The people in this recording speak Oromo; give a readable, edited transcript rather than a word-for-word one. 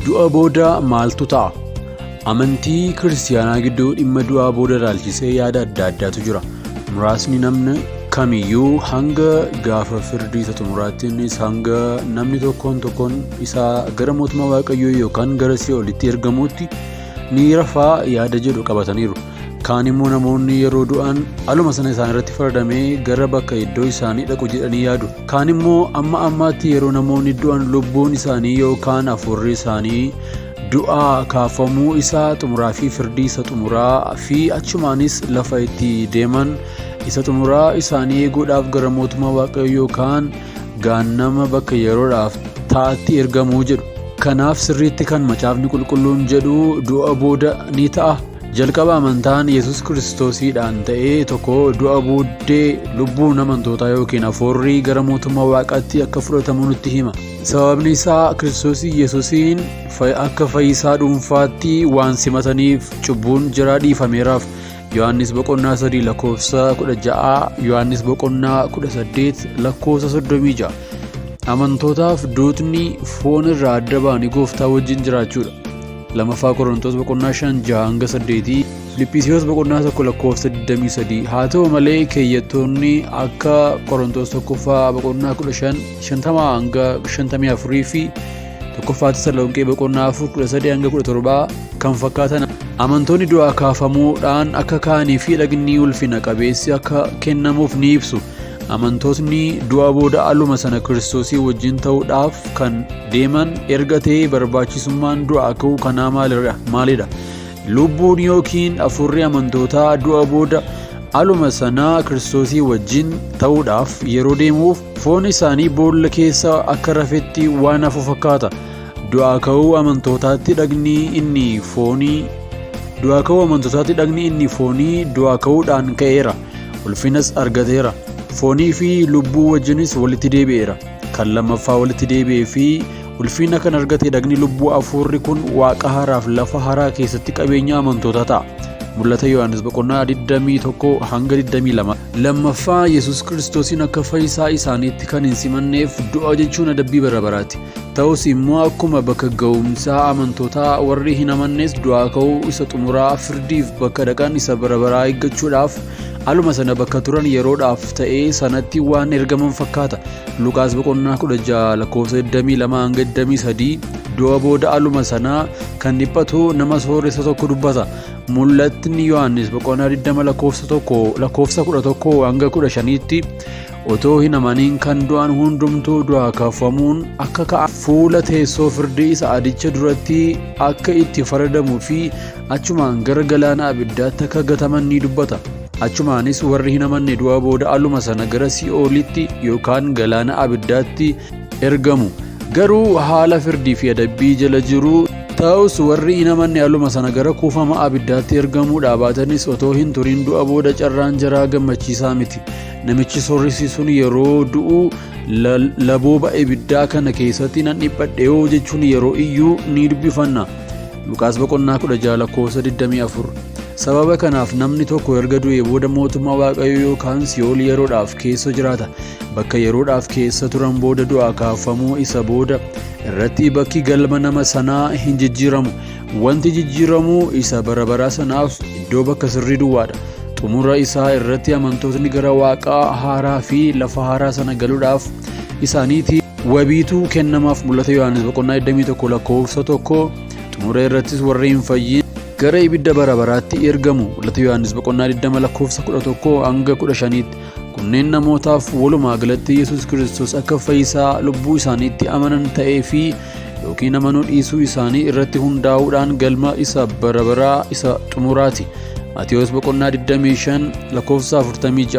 Du'a booda maaltu ta'a? Amantii kiristaanaa gidduu dhimma du'a booda ilaalchisee yaada adda addaatu jira. Muraasni namni kamiyyuu hanga gaafa firdii isa xumuraattis hanga namni tokkoon isaa gara mootummaa Waaqayyoo yookaan gara Si'oolitti ergamuutti ni rafaa yaada jedhu qabataniiru. Kaan immoo namoonni yeroo du'an aluma sana isaan irratti faradamee gara bakka iddoo isaanii dhaqu jedhanii yaadu. Kaan immoo amma ammaatti yeroo namoonni du'an lubbuun isaanii yookaan hafuurri isaanii du'a kaafamuu isaa xumuraa fi firdii isa xumuraa fi achumaanis lafa itti deeman isa xumuraa isaanii eeguudhaaf gara mootummaa Waaqayyoo yookaan gaannama bakka yeroodhaaf ta'atti ergamuu jedhu. Kanaaf sirriitti kan macaafni qulqulluun jedhu du'a booda ni ta'a. Jalqaba amantaan Yesus Kiristoosiidhaan ta'ee tokko du'a booddee lubbuun amantootaa yookiin hafuurri gara mootummaa Waaqaatti akka fudhatamu nutti hima. Sababni isaa Kiristoos Yesuusiin akka fayyisaa dhuunfaatti waan simataniif cubbuun jaraa dhiifameeraaf. Yohaannis boqonnaa 3 lakkoofsa 16, Yohaannis boqonnaa 18 lakkoofsa 36. Amantootaaf duutni foon irraa adda ba'anii gooftaa wajjin jiraachuudha. Lamaffaa Qorontos boqonnaa 5-8, Filiphisiyoos boqonnaa 1 lakkoofsa 23. Haa ta'u malee keeyyattoonni akka Qorontos tokkoffaa boqonnaa 50-54 fi tokkoffaa Tasalonqee boqonnaa 4-13-17 kan fakkaatan amantoonni du'aa kaafamuudhaan akka ka'anii fi dhagni ulfina qabeessi akka kennamuuf ni ibsu. Amantootni du'a booda aluma sana Kiristoosii wajjin ta'uudhaaf kan deeman erga ta'ee barbaachisummaan du'aa ka'uu kanaa maalidha? Lubbuun yookiin hafuurri amantootaa du'a booda aluma sana Kiristoosii wajjin ta'uudhaaf yeroo deemuuf foon isaanii boolla keessa akka rafetti waan hafu fakkaata. Du'aa ka'uu amantootaatti dhagni inni foonii du'aa ka'uudhaan ka'eera, ulfinas argateera. Foonii fi lubbuu wajjinis walitti deebi'eera. Kan lammaffaa walitti deebi'ee fi ulfina kan argate dhagni lubbuu hafuurri kun waaqa haraaf lafa haraa keessatti qabeenya amantootaa ta'a. Mul'ata Yohaannis boqonnaa 21-22. Lammaffaa Yesus Kiristoosiin akka fayyisaa isaaniitti kan hin simanneef du'a jechuun adabbii bara baraati. Ta'us immoo akkuma bakka ga'umsaa amantootaa warri hin amannes du'aa ka'uu isa xumuraa firdiif bakka dhaqan isa bara baraa eeggachuudhaaf aluma sana bakka turan yeroodhaaf ta'ee sanatti waan ergaman fakkaata. Luqaas boqonnaa 16 lakkoofsa 22-23 du'a booda aluma sanaa kan dhiphatu nama sooressa tokko dubbata. Mul'atni Yohaannis boqonnaa 20 lakkoofsa 11-15tti otoo hin amaniin kan du'an hundumtuu du'aa kaafamuun akka ka'an fuula teessoo firdii isa adicha duratti akka itti faradamuu fi achumaan gara galaana abiddaatti akka gataman ni dubbata. Achumaanis warri hin amanne du'a booda aluma sana gara Si'oolitti yookaan galaana abiddaatti ergamu. Garuu haala firdii fi adabbii jala jiru. Ta'us warri hin amanne aluma sana gara kuufama abiddaatti ergamuudhaa baatanis otoo hin turin du'a booda carraan jaraa gammachiisaa miti. Namichi soorrisi sun yeroo du'u labooba ibiddaa kana keessatti nan dhiphadheeoo jechuun yeroo iyyuu ni dubbifanna. Luqaas boqonnaa 16 lakkoofsa 24. Sababa kanaaf namni tokko erga du'ee booda mootummaa Waaqayyoo yookaan Si'ool yeroodhaaf keessa jiraata. Bakka yeroodhaaf keessa turan booda du'aa kaafamuu isa booda irratti bakki galma nama sanaa hin jijjiiramu. Wanti jijjiiramu isa bara baraa sanaaf iddoo bakka sirrii duwwaadha. Xumura isaa irratti amantootni gara waaqaa haaraa fi lafa haaraa sana galuudhaaf isaaniitii wabiitu kennamaaf. Mul'ata Yohaannis boqonnaa 21 lakkoofsa 1. Xumura irrattis warri hin fayyin gara ibidda bara baraatti ergamu. Mul'ata Yohaannis boqonnaa 20 lakkoofsa 11-15tti. Kunneen namootaaf walumaa galatti Yesus Kiristoos akka fayyisaa lubbuu isaaniitti amanan ta'ee fi yookiin amanuu dhiisuu isaanii irratti hundaa'uudhaan galma isa bara baraa isa xumuraati. Maatewos boqonnaa 25 lakkoofsa 46.